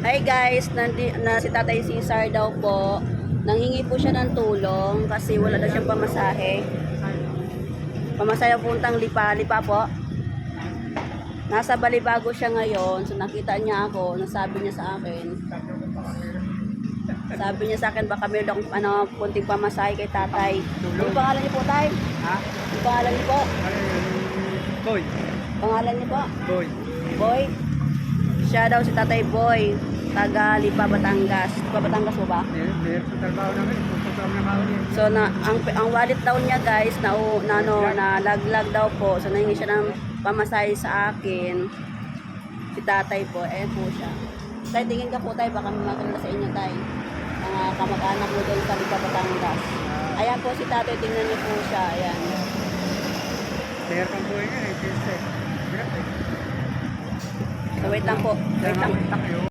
Hi guys, si Tatay Cesar daw po. Nanghingi po siya ng tulong kasi wala daw siyang pamasahe. Pamasahe puntang Lipa po. Nasa Balibago siya ngayon. So nakita niya ako, nasabi niya sa akin. Sabi niya sa akin baka meron akong kunting pamasahe kay Tatay. Ano pangalan niyo po, Tay? Ha? Ano pangalan niyo po? Boy. Pangalan niyo po? Boy. Boy? Siya daw si Tatay Boy, taga Lipa, Batangas. Lipa, Batangas po ba? Meron sa trabaho namin. Pupunta kami ng mahon So ang wallet daw niya guys na laglag daw po. So nahingi siya ng pamasahe sa akin. Si Tatay po, po siya. Tay, tingin ka po Tay, baka maganda sa inyo Tay. Mga kamag-anak mo doon sa Lipa, Batangas. Ayan po si Tatay, tingnan niyo po siya. Ayan. Meron kang buhay nga eh. So wait lang po. Wait lang.